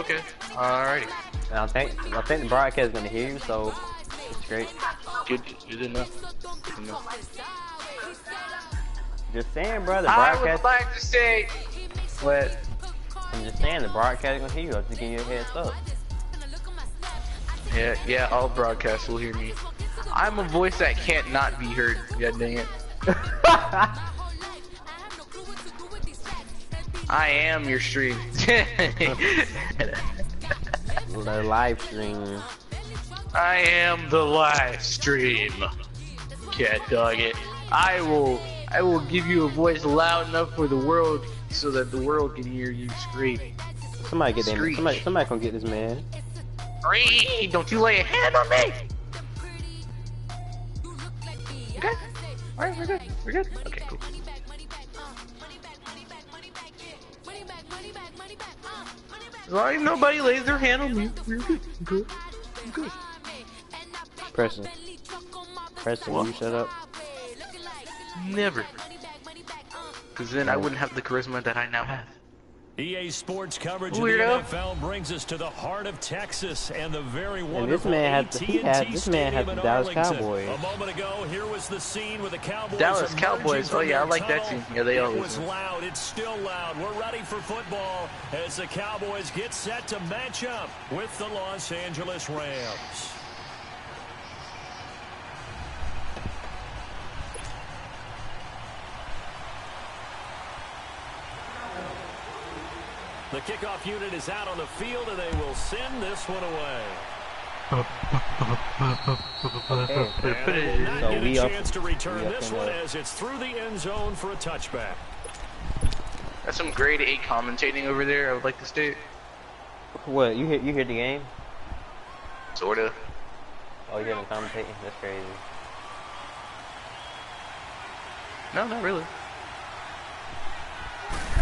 Okay. Alrighty. And I think the broadcast is gonna hear you, so it's great. Good enough. Just saying, bro. The I broadcast. would like to say, what? I'm just saying, the broadcast is gonna hear you. I'm just giving you a heads up. Yeah, all broadcasts will hear me. I'm a voice that can't not be heard. God dang it. I am your stream. The live stream. I am the live stream. Cat dog it. I will give you a voice loud enough for the world so that the world can hear you scream. Somebody get that. Somebody come get this man. Don't you lay a hand on me. Okay. Alright, we're good. We're good. Okay, cool. As long as nobody lays their hand on me, we're good. Good. Good. Preston, will you shut up? Never. Because then I wouldn't have the charisma that I now have. EA Sports coverage Weirdo. of the NFL brings us to the heart of Texas and the very And wonderful this man had AT&T the Dallas Arlington. Cowboys. A moment ago, here was the scene with the Cowboys. Dallas Cowboys. Oh yeah, I like that team. Yeah, they always. It was loud. It's still loud. We're ready for football as the Cowboys get set to match up with the Los Angeles Rams. The kickoff unit is out on the field, and they will send this one away. And they will not get a chance to return this one as it's through the end zone for a touchback. That's some grade A commentating over there, I would like to state. What, you hear the game? Sorta. Oh, you hear them commentating? That's crazy. No, not really.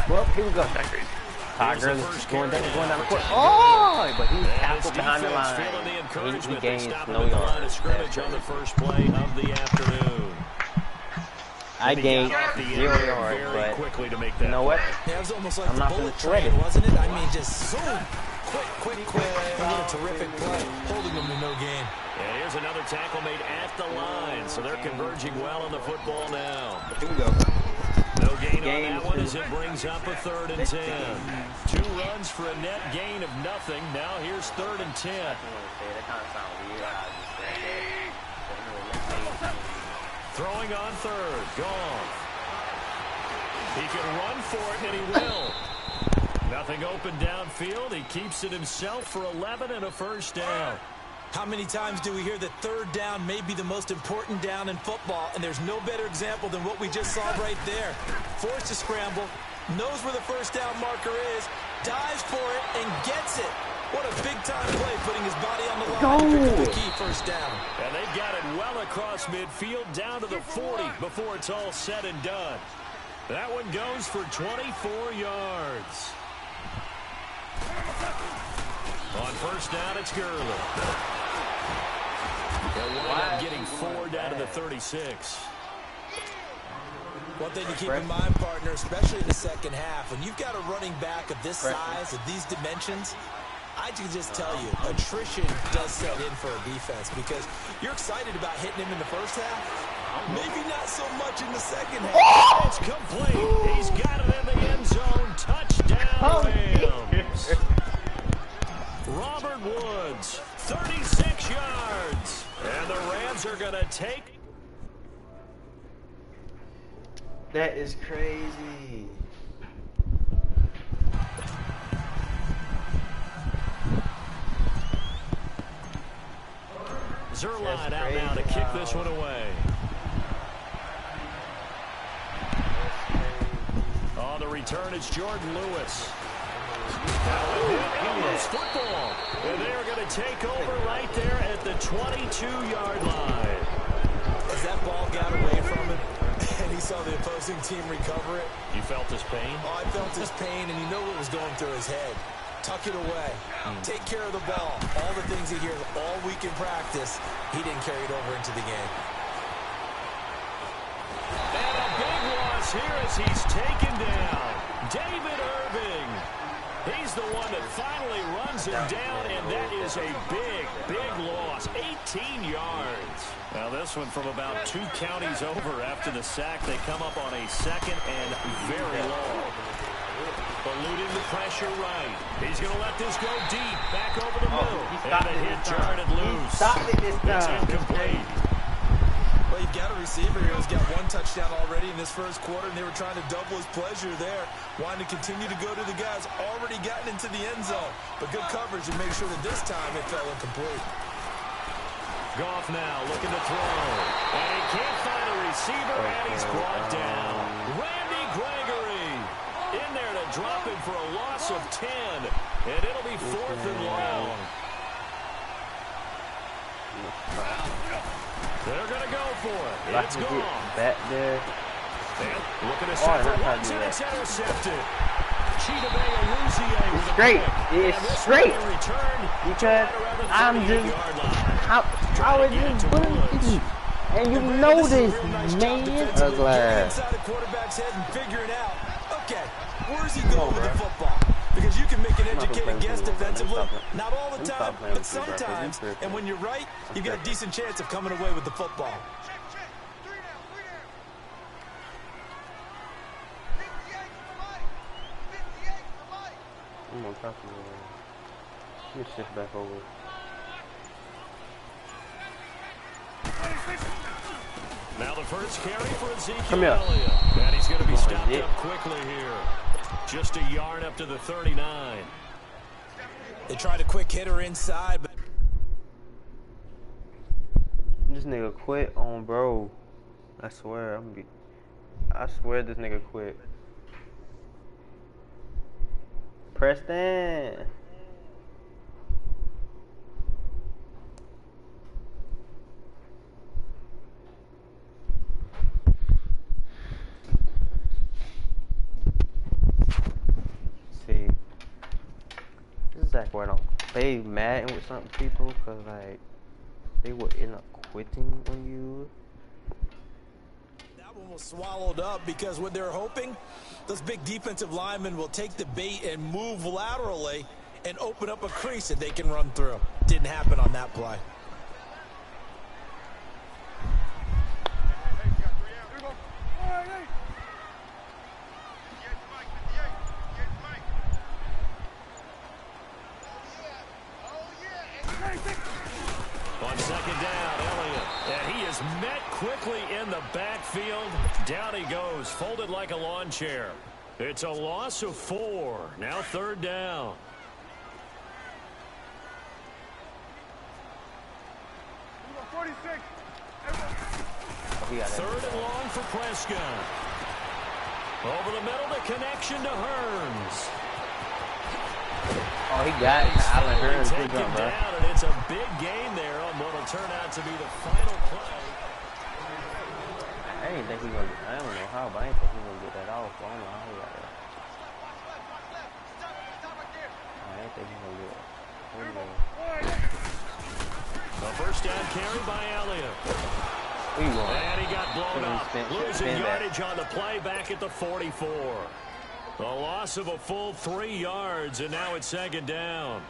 Well, here we go. Not crazy. Todd Gurley going down the court. Oh, but he tackled behind the line. He gained no yards. On the first play of the afternoon. I gained 0 yards, but you know what? Yeah, it was almost like I'm not going to sweat it. wasn't it? I mean, just zoom. Quick. What a terrific play. Holding them to no gain. And here's another tackle made at the line, so they're converging well on the football now. Here we go. No gain on that one as it brings up a 3rd and 10. 2 runs for a net gain of nothing. Now here's 3rd and 10. Throwing on 3rd. Gone. He can run for it, and he will. Nothing open downfield. He keeps it himself for 11 and a first down. How many times do we hear that 3rd down may be the most important down in football, and there's no better example than what we just saw right there. Forced to scramble, knows where the first down marker is, dives for it, and gets it. What a big-time play, putting his body on the line to pick up the key first down. And they've got it well across midfield, down to the 40 before it's all said and done. That one goes for 24 yards. On first down, it's Gurley. They'll wind up getting 4 down to the 36. One thing to keep in mind, partner, especially in the second half, when you've got a running back of this size, of these dimensions, I can just tell you, attrition does set in for a defense because you're excited about hitting him in the first half. Maybe not so much in the second half. It's complete. He's got it in the end zone. Touchdown, Rams. Robert Woods, 36 yards. And the Rams are going to take. That is crazy. Zerline out now to kick this one away. On the return, it's Jordan Lewis. Now with football. And they're going to take over right there at the 22-yard line. As that ball got away from him, and he saw the opposing team recover it. You felt his pain? Oh, I felt his pain, and you know what was going through his head. Tuck it away. Take care of the ball. All the things he hears all week in practice, he didn't carry it over into the game. And a big loss here as he's taken down. David Irving. He's the one that finally runs him down, and that is a big, big loss. 18 yards. Now this one from about 2 counties over after the sack. They come up on a 2nd and very long. Eluding the pressure right. He's going to let this go deep. Back over the middle. And a hit turn and loose. Stop it this It's time. incomplete. Well, you've got a receiver here who's got 1 touchdown already in this first quarter, and they were trying to double his pleasure there, wanting to continue to go to the guys already gotten into the end zone. But good coverage to make sure that this time it fell incomplete. Goff now looking to throw. And he can't find a receiver, and he's brought down. Randy Gregory in there to drop him for a loss of 10. And it'll be 4th and long. They're going to go for it. It's gone. Back there. And looking to separate ones, and it's intercepted. It's straight. It's straight. Because I'm just... How is this bullying? And you know this, man. Inside the quarterback's head and figuring out, okay, where's he going with the football? Because you can make an educated guess defensively. Not all the time, but sometimes. And when you're right, you've got a decent chance of coming away with the football. I'm gonna talk to you. Let me shift back over. Now the first carry for Ezekiel Come here. Elliott. And he's going to be stopped up quickly here. Just a yard up to the 39. They tried a quick hitter inside, but This nigga quit on bro. I swear, I swear this nigga quit. Preston. See, this is like where I don't play Madden with some people, cause like they will end up quitting on you. that one was swallowed up because what they're hoping, those big defensive linemen will take the bait and move laterally and open up a crease that they can run through. Didn't happen on that play. On second down, Elliott. And he is met quickly in the backfield. Down he goes, folded like a lawn chair. It's a loss of 4. Now third down. Third and long for Prescott. Over the middle, the connection to Hearns. Oh, he got Allen Hearns. Good Taken jump, bro. down, and it's a big gain there on what will turn out to be the final play. I didn't think he was. I don't know how, but I didn't think he was gonna get that off. I don't know how he got that. I didn't think he was gonna get it. A first down carry by Elliott. And he got blown up. Losing yardage on the play back at the 44. A loss of a full 3 yards, and now it's second down.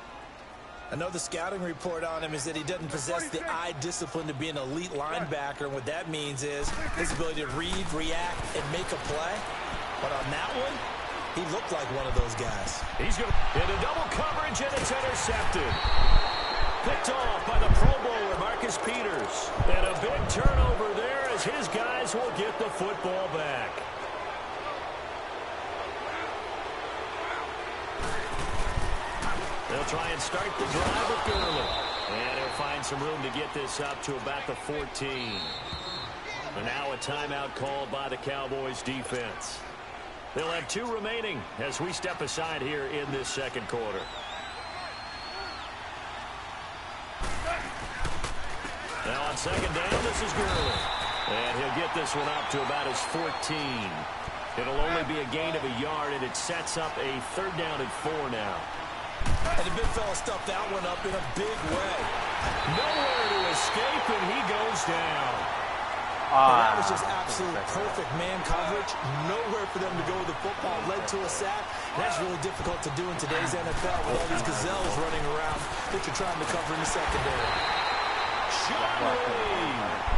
I know the scouting report on him is that he doesn't possess the eye discipline to be an elite linebacker. And what that means is his ability to read, react, and make a play. But on that one, he looked like one of those guys. He's going to into double coverage, and it's intercepted. Picked off by the Pro Bowler, Marcus Peters. And a big turnover there as his guys will get the football back. They'll try and start the drive with Gurley. And he'll find some room to get this up to about the 14. And now a timeout called by the Cowboys defense. They'll have 2 remaining as we step aside here in this second quarter. Now on second down, this is Gurley. And he'll get this one up to about his 14. It'll only be a gain of a yard, and it sets up a third down and 4 now. And the big fella stuffed that one up in a big way. Nowhere to escape, and he goes down. And that was just absolute perfect man coverage. Nowhere for them to go with the football. Led to a sack. That's really difficult to do in today's NFL with all these gazelles running around that you're trying to cover in the secondary. Sharply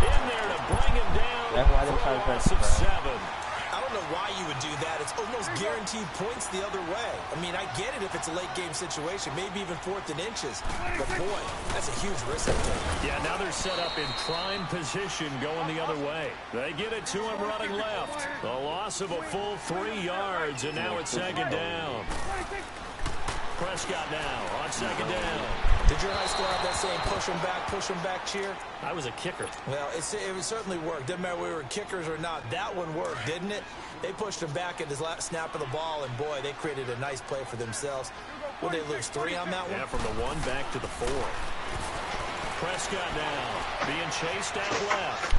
in there to bring him down. That's why they're trying to press of 7. I don't know why you would do that. It's almost guaranteed points the other way. I mean, I get it if it's a late game situation, maybe even 4th and inches. But boy, that's a huge risk to take. Yeah, now they're set up in prime position going the other way. They get it to him running left. A loss of a full 3 yards, and now it's 2nd down. Prescott now on 2nd down. Did your high school have that saying, push them back cheer? I was a kicker. Well, it certainly worked. Didn't matter whether we were kickers or not. That one worked, didn't it? They pushed him back at his last snap of the ball, and boy, they created a nice play for themselves. Would they lose 3 on that one? Yeah, from the 1 back to the 4. Prescott now being chased out left.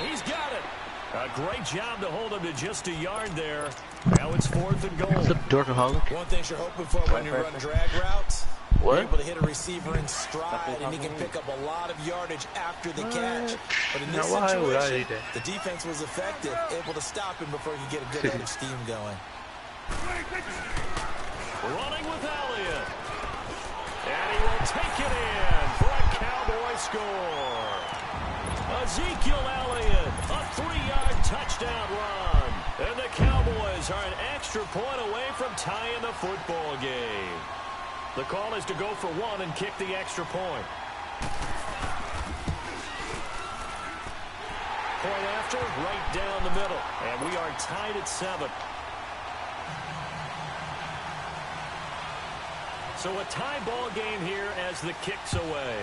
He's got it. A great job to hold him to just a yard there. Now it's 4th and goal. What's up, Dorkaholic? One thing you're hoping for when you run drag routes, What? you're able to hit a receiver in stride, and he can pick up a lot of yardage after the catch. But in this situation, the defense was effective, able to stop him before he could get a good head of steam going. Running with Elliott. And he will take it in for a Cowboy score. Ezekiel Elliott, a 3-yard touchdown run. And the Cowboys are an extra point away from tying the football game. The call is to go for 1 and kick the extra point. Point after, right down the middle. And we are tied at 7. So a tie ball game here as the kick's away.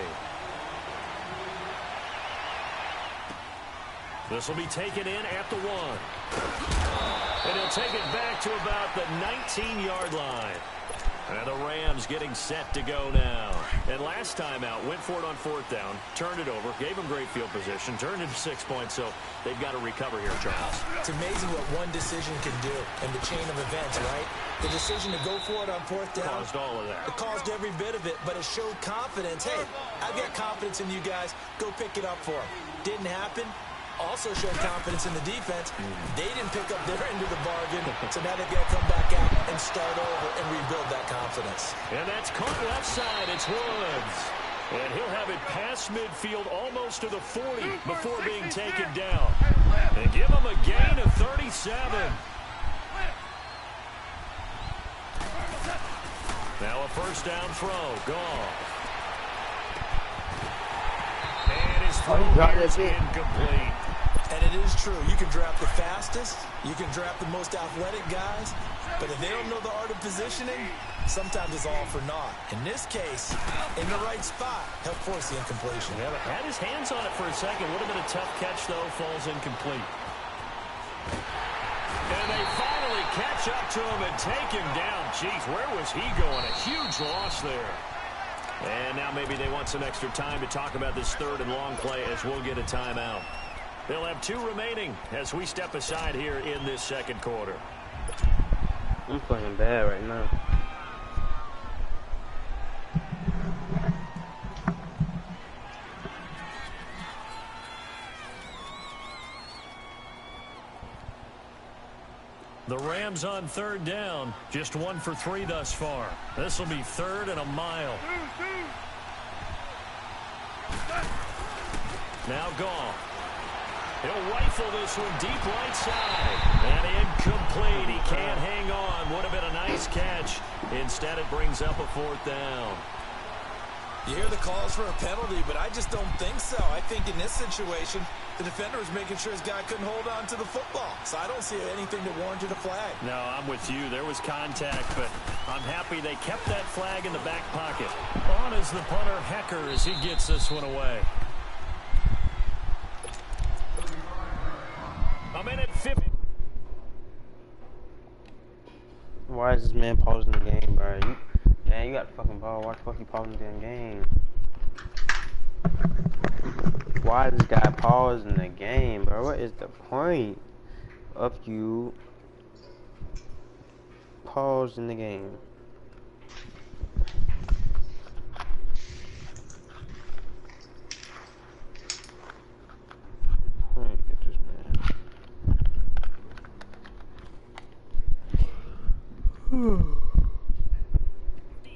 This will be taken in at the 1. And he'll take it back to about the 19-yard line. And the Rams getting set to go now. And last time out, went for it on 4th down, turned it over, gave them great field position, turned into 6 points, so they've got to recover here, Charles. It's amazing what one decision can do in the chain of events, right? The decision to go for it on 4th down. Caused all of that. It caused every bit of it, but it showed confidence. Hey, I've got confidence in you guys. Go pick it up for them. Didn't happen. Also showed confidence in the defense. They didn't pick up their end of the bargain, so now they've got to come back out and start over and rebuild that confidence. And that's caught left side. It's Woods. And he'll have it past midfield almost to the 40 before being taken down. And give him a gain of 37. Now a 1st down throw. Goff. And his throw is incomplete. And it is true. You can draft the fastest. You can draft the most athletic guys. But if they don't know the art of positioning, sometimes it's all for naught. In this case, in the right spot, help force the incompletion. Yeah, but had his hands on it for a second. Would have been a tough catch, though. Falls incomplete. And they finally catch up to him and take him down. Jeez, where was he going? A huge loss there. And now maybe they want some extra time to talk about this 3rd and long play as we'll get a timeout. They'll have 2 remaining as we step aside here in this 2nd quarter. I'm playing bad right now. The Rams on 3rd down, just 1 for 3 thus far. This will be 3rd and a mile. Now Goff. He'll rifle this one deep right side. And incomplete. He can't hang on. Would have been a nice catch. Instead, it brings up a 4th down. You hear the calls for a penalty, but I just don't think so. I think in this situation, the defender was making sure his guy couldn't hold on to the football. So I don't see anything that warranted a flag. No, I'm with you. There was contact, but I'm happy they kept that flag in the back pocket. On is the punter, Hecker, as he gets this one away. A minute 50. Why is this man pausing the game, bro? Man, you got the fucking ball. Why the fuck you pausing the damn game? Why is this guy pausing the game, bro? What is the point of you pausing the game?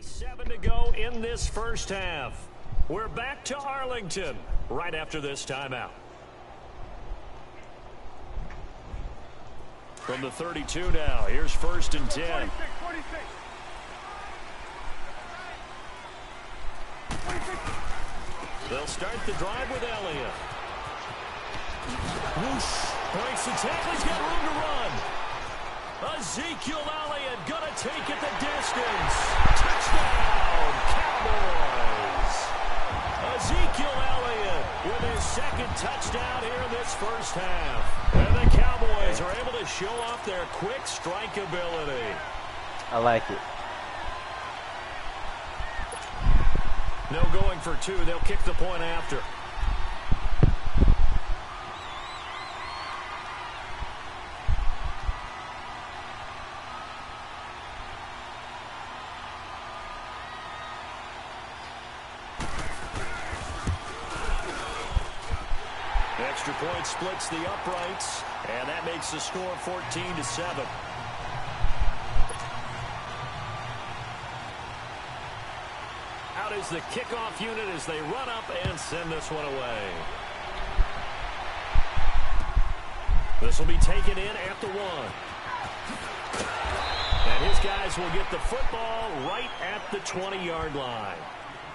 7 to go in this first half. We're back to Arlington right after this timeout. From the 32 now, here's 1st and 10. They'll start the drive with Elliott. Whoosh. Breaks the tackle. He's got room to run. Ezekiel Elliott gonna take it the distance. Touchdown, Cowboys. Ezekiel Elliott with his 2nd touchdown here in this first half. And the Cowboys are able to show off their quick strike ability. I like it. No going for 2. They'll kick the point after. Extra point splits the uprights, and that makes the score 14-7. Out is the kickoff unit as they run up and send this one away. This will be taken in at the 1. And his guys will get the football right at the 20-yard line.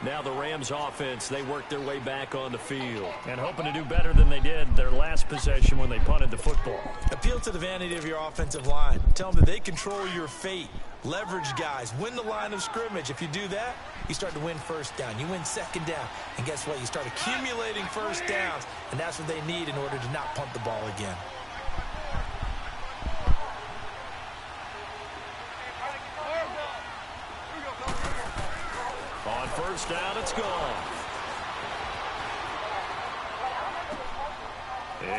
Now the Rams offense, they work their way back on the field and hoping to do better than they did their last possession when they punted the football. Appeal to the vanity of your offensive line. Tell them that they control your fate. Leverage guys. Win the line of scrimmage. If you do that, you start to win 1st down. You win 2nd down. And guess what? You start accumulating 1st downs. And that's what they need in order to not punt the ball again. On 1st down, it's gone.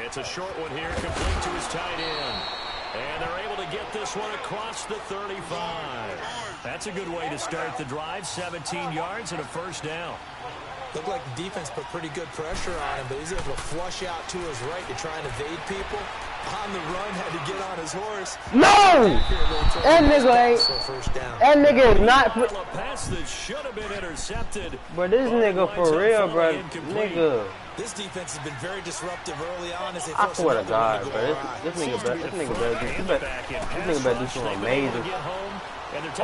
It's a short one here, complete to his tight end. And they're able to get this one across the 35. That's a good way to start the drive. 17 yards and a 1st down. Looked like the defense put pretty good pressure on him, but he's able to flush out to his right to try and evade people. On the run, had to get on his horse. No! That nigga ain't. That nigga is not. A pass that should have been intercepted. But this nigga for real, bro. Nigga. This defense has been very disruptive early on as they I swear to God, bro. This nigga better do something amazing. Oh.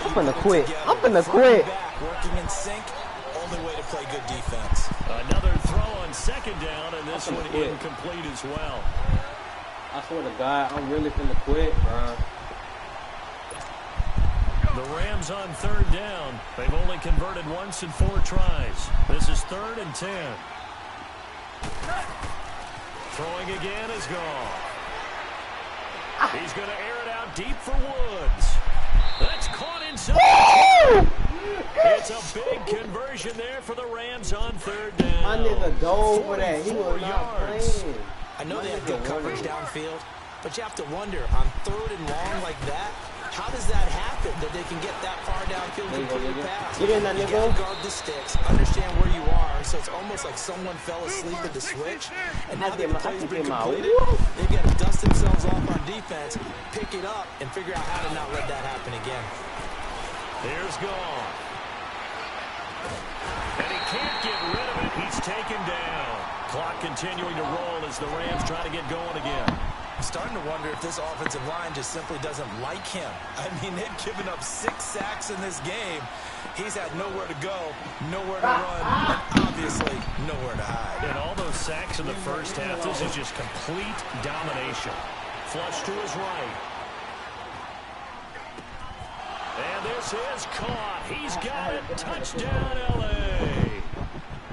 I'm finna quit. Working in sync. Only way to play good defense. Another throw on 2nd down, and this one incomplete as well. I swear to God, I'm really finna quit, bro. The Rams on 3rd down. They've only converted once in 4 tries. This is 3rd and 10. Throwing again is gone. He's going to air it out deep for Woods. That's caught inside. It's a big conversion there for the Rams on 3rd down. My nigga dove for that. He was not playing. I know they have good coverage downfield, but you have to wonder, on 3rd and long like that, how does that happen that they can get that far downfield and complete a pass? Get in that nigga. You gotta guard the sticks, understand where you are, so it's almost like someone fell asleep at the switch, and now that the play's been completed, they've got to dust themselves off on defense, pick it up, and figure out how to not let that happen again. Here's gone. And he can't get rid of it. He's taken down. Clock continuing to roll as the Rams try to get going again. I'm starting to wonder if this offensive line just simply doesn't like him. I mean, they've given up 6 sacks in this game. He's had nowhere to go, nowhere to run, and obviously nowhere to hide. And all those sacks in the first half, this is just complete domination. Flush to his right. And this is caught. He's got it. Touchdown, L.A.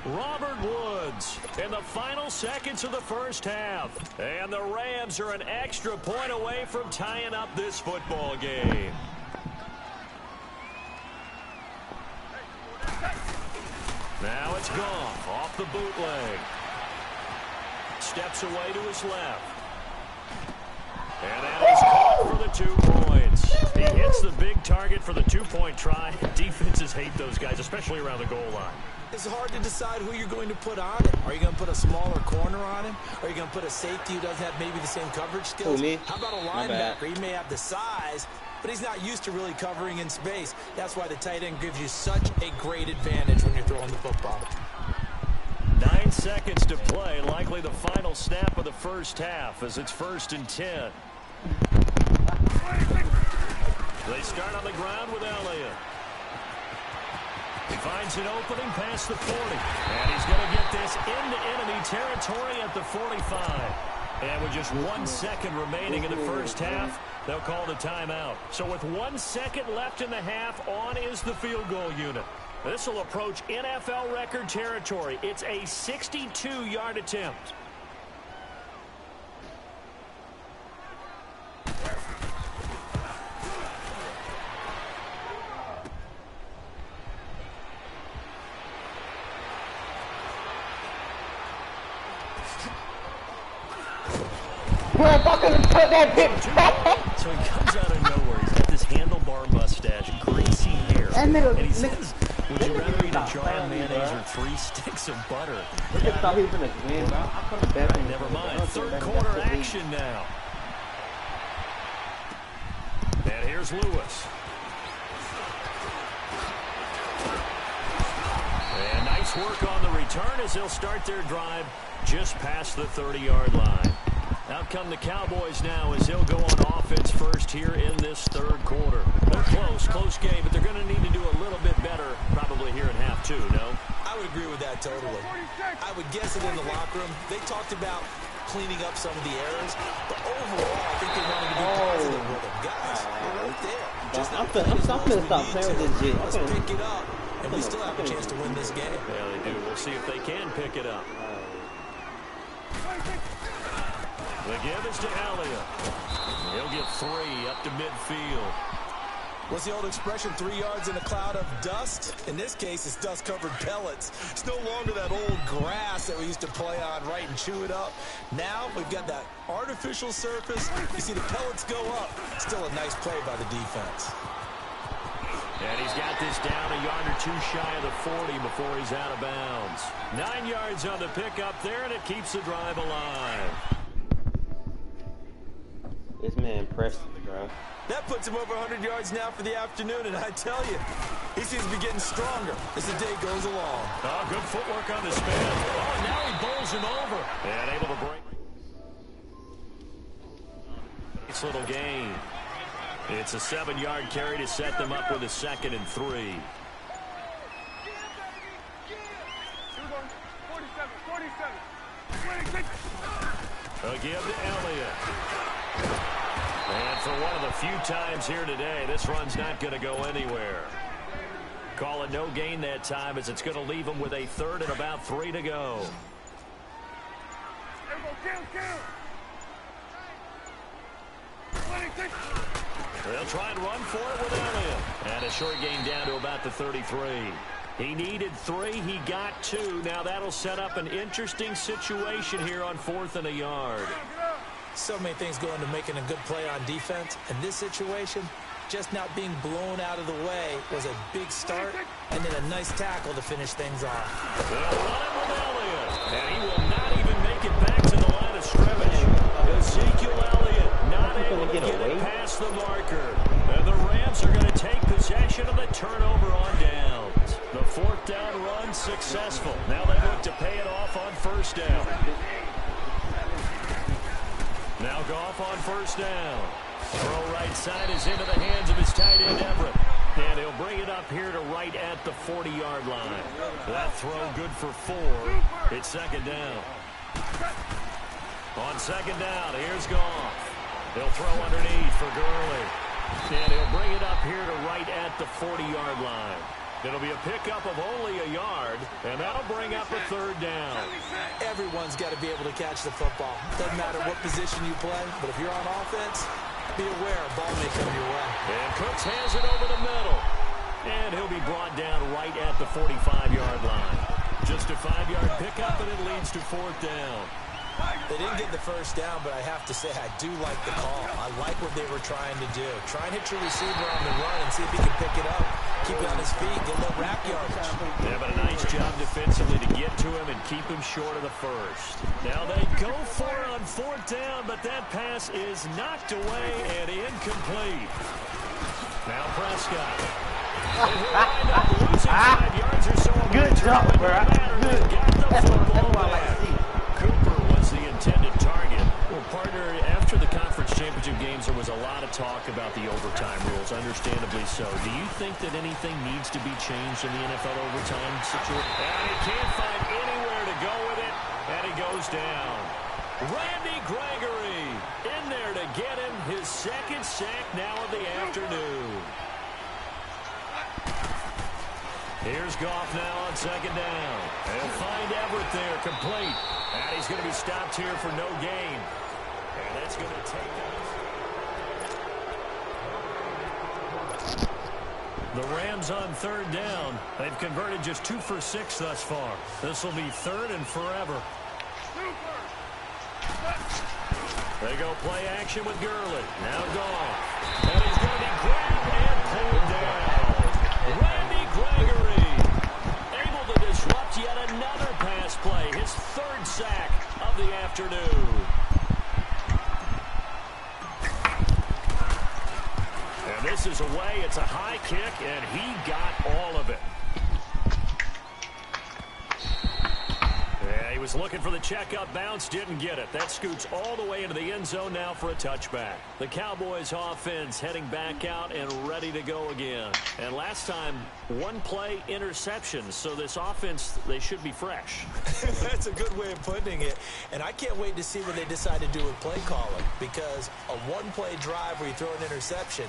Robert Woods in the final seconds of the first half. And the Rams are an extra point away from tying up this football game. Now it's Goff off the bootleg. Steps away to his left. And that is caught for the 2 points. He hits the big target for the 2-point try. Defenses hate those guys, especially around the goal line. It's hard to decide who you're going to put on him. Are you going to put a smaller corner on him? Are you going to put a safety who doesn't have maybe the same coverage skills? How about a linebacker? He may have the size, but he's not used to really covering in space. That's why the tight end gives you such a great advantage when you're throwing the football. 9 seconds to play, likely the final snap of the first half as it's 1st and 10. They start on the ground with Elliott. He finds an opening past the 40. And he's going to get this into enemy territory at the 45. And with just 1 second remaining in the first half, they'll call the timeout. So with 1 second left in the half, on is the field goal unit. This will approach NFL record territory. It's a 62-yard attempt. Well, fucking put that bitch back. So he comes out of nowhere. He's got this handlebar mustache, greasy hair. And he says, would you rather eat a jar of mayonnaise or 3 sticks of butter? I just thought he was going to win. Never mind. Third quarter action now. And here's Lewis. And nice work on the return as they'll start their drive just past the 30-yard line. Out come the Cowboys now as they'll go on offense first here in this third quarter. They're close game, but they're going to need to do a little bit better probably here in half 2, no? I would agree with that totally. I would guess it in the locker room. They talked about cleaning up some of the errors, but overall, I think they wanted to be positive with them. Guys, we're right there. Just I'm going to stop playing with this shit. Let's pick it up, and we still have a chance to win this game. Yeah, they do. We'll see if they can pick it up. The give is to Elliott. He'll get 3 up to midfield. What's the old expression, 3 yards in a cloud of dust? In this case, it's dust-covered pellets. It's no longer that old grass that we used to play on, right, and chew it up. Now we've got that artificial surface. You see the pellets go up. Still a nice play by the defense. And he's got this down a yard or 2 shy of the 40 before he's out of bounds. 9 yards on the pickup there, and it keeps the drive alive. This man pressed me, bro. That puts him over 100 yards now for the afternoon, and I tell you, he seems to be getting stronger as the day goes along. Oh, good footwork on the spin. Oh, now he bowls him over. And able to break. Nice little gain. It's a 7-yard carry to set them up with a 2nd and 3. A give to Elliott. And for one of the few times here today, this run's not going to go anywhere. Call it no gain that time as it's going to leave them with a 3rd and about 3 to go. They'll try and run for it with Elliott. And a short gain down to about the 33. He needed 3. He got 2. Now that'll set up an interesting situation here on 4th and a yard. So many things go into making a good play on defense. In this situation, just not being blown out of the way was a big start, and then a nice tackle to finish things off. They'll run it with Elliott, and he will not even make it back to the line of scrimmage. Ezekiel Elliott not able to get it past the marker. And the Rams are going to take possession of the turnover on downs. The 4th down run successful. Now they look to pay it off on 1st down. Now Goff on 1st down. Throw right side is into the hands of his tight end, Everett. And he'll bring it up here to right at the 40-yard line. That throw good for 4. It's 2nd down. On 2nd down, here's Goff. He'll throw underneath for Gurley. And he'll bring it up here to right at the 40-yard line. It'll be a pickup of only a yard, and that'll bring up a 3rd down. Everyone's got to be able to catch the football. Doesn't matter what position you play, but if you're on offense, be aware a ball may come your way. And Cooks has it over the middle. And he'll be brought down right at the 45-yard line. Just a 5-yard pickup, and it leads to 4th down. They didn't get the 1st down, but I have to say I do like the call. I like what they were trying to do. Try and hit your receiver on the run and see if he can pick it up. Keep it on his feet, get a little rack yardage. Yeah, but a nice job defensively to get to him and keep him short of the 1st. Now they go for it on 4th down, but that pass is knocked away and incomplete. Now Prescott. And he'll wind up losing 5 yards or so. Good job, bro. Good. That's what I like to see. Cooper was the intended target. Well, partner, after the conference championship games, there was a lot of talk about the overtime rules, understandably so. Do you think that anything needs to be changed in the NFL overtime situation? And he can't find anywhere to go with it, and he goes down. Randy Gregory in there to get him his second sack now of the afternoon. Here's Goff now on second down. They'll find Everett there, complete. And he's going to be stopped here for no gain. And that's going to take us. The Rams on third down. They've converted just 2 for 6 thus far. This will be third and forever. They go play action with Gurley. Now Goff. And he's going to be grabbed and pulled down. Randy Gregory able to disrupt yet another pass play. His third sack of the afternoon. And this is away. It's a high kick, and he got all of it. Yeah, he was looking for the checkup bounce, didn't get it. That scoots all the way into the end zone now for a touchback. The Cowboys offense heading back out and ready to go again. And last time, 1 play interception. So this offense, they should be fresh. That's a good way of putting it. And I can't wait to see what they decide to do with play calling. Because a 1-play drive where you throw an interception,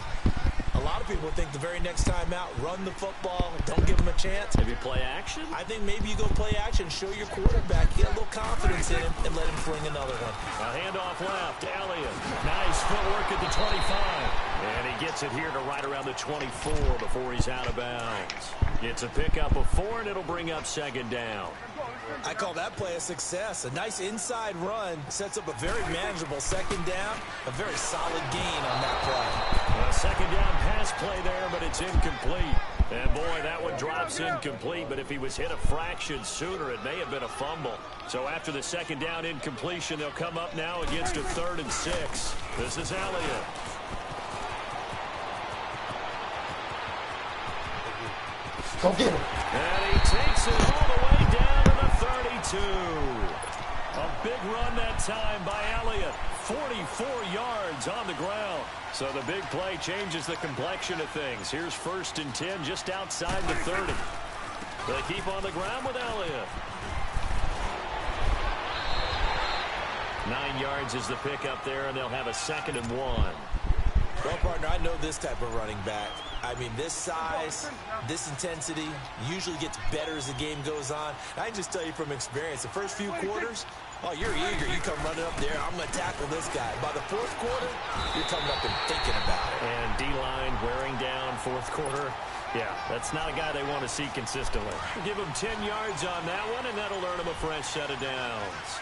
a lot of people think the very next time out, run the football, don't give him a chance. Maybe play action? I think maybe you go play action, show your quarterback, get a little confidence in him, and let him fling another one. A handoff left, Elliott. Nice footwork at the 25. And he gets it here to right around the 24 before he's out of bounds. It's a pickup of 4, and it'll bring up second down. I call that play a success. A nice inside run sets up a very manageable second down. A very solid gain on that play. A second down pass play there, but it's incomplete. And boy, that one drops incomplete, but if he was hit a fraction sooner, it may have been a fumble. So after the second down incompletion, they'll come up now against a 3rd and 6. This is Elliott. Go get him. And he takes it all the way down to the 32. A big run that time by Elliott. 44 yards on the ground. So the big play changes the complexion of things. Here's 1st and 10 just outside the 30. They keep on the ground with Elliott. 9 yards is the pickup there, and they'll have a 2nd and 1. Well, partner, I know this type of running back. I mean, this size, this intensity usually gets better as the game goes on. I can just tell you from experience, the first few quarters, oh, you're eager. You come running up there, I'm going to tackle this guy. By the 4th quarter, you're coming up and thinking about it. And D-line wearing down 4th quarter. Yeah, that's not a guy they want to see consistently. Give him 10 yards on that one, and that'll earn him a fresh set of downs.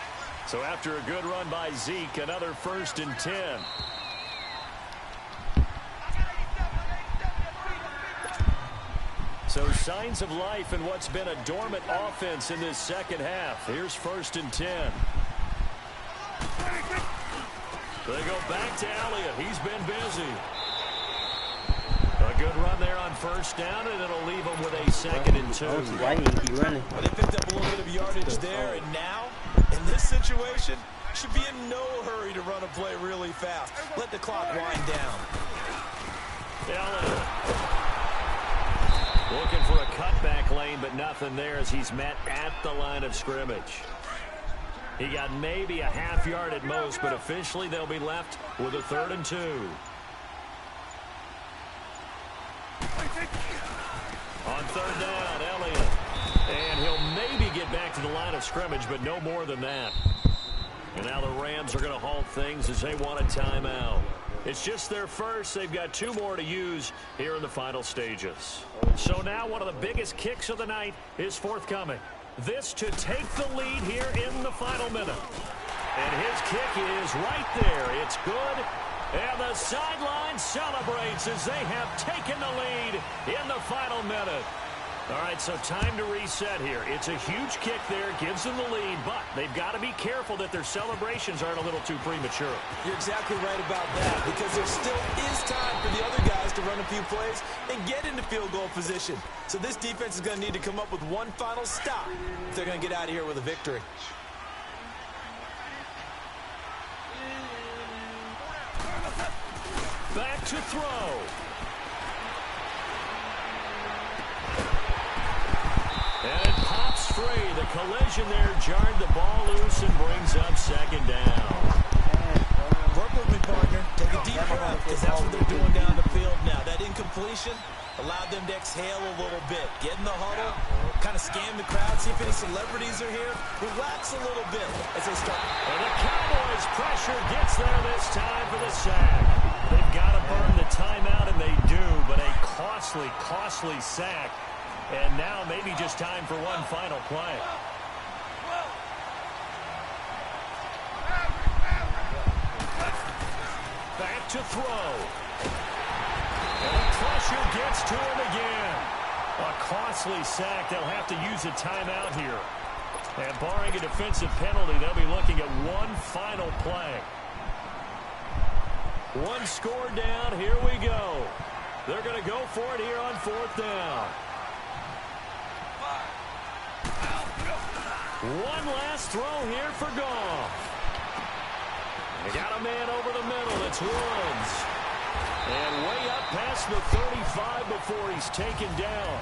So after a good run by Zeke, another 1st and 10. So signs of life in what's been a dormant offense in this second half. Here's 1st and 10. They go back to Elliott. He's been busy. A good run there on 1st down, and it'll leave him with a 2nd and 2. Why didn't he keep running? Well, they picked up a little bit of yardage there, and now, in this situation, should be in no hurry to run a play really fast. Let the clock wind down. Elliott. Looking for a cutback lane, but nothing there as he's met at the line of scrimmage. He got maybe a half yard at most, but officially they'll be left with a 3rd and 2. On 3rd down, Elliott. And he'll maybe get back to the line of scrimmage, but no more than that. And now the Rams are going to halt things as they want a timeout. It's just their first. They've got 2 more to use here in the final stages. So now one of the biggest kicks of the night is forthcoming. This to take the lead here in the final minute. And his kick is right there. It's good. And the sideline celebrates as they have taken the lead in the final minute. All right, so time to reset here. It's a huge kick there, gives them the lead, but they've got to be careful that their celebrations aren't a little too premature. You're exactly right about that, because there still is time for the other guys to run a few plays and get into field goal position. So this defense is going to need to come up with one final stop if they're going to get out of here with a victory. Back to throw. And it pops free. The collision there jarred the ball loose and brings up second down. Work with me, partner. Take a deep breath, because that's what they're doing down the field now. That incompletion allowed them to exhale a little bit. Get in the huddle, kind of scan the crowd, see if any celebrities are here. Relax a little bit as they start. And the Cowboys' pressure gets there this time for the sack. They've got to burn the timeout, and they do, but a costly, costly sack. And now maybe just time for one final play. Back to throw. And pressure gets to him again. A costly sack. They'll have to use a timeout here. And barring a defensive penalty, they'll be looking at one final play. One score down. Here we go. They're going to go for it here on fourth down. One last throw here for Goff. They got a man over the middle. It's Woods. And way up past the 35 before he's taken down.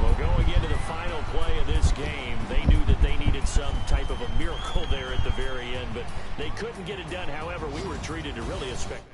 Well, going into the final play of this game, they knew that they needed some type of a miracle there at the very end, but they couldn't get it done. However, we were treated to really a spectacular.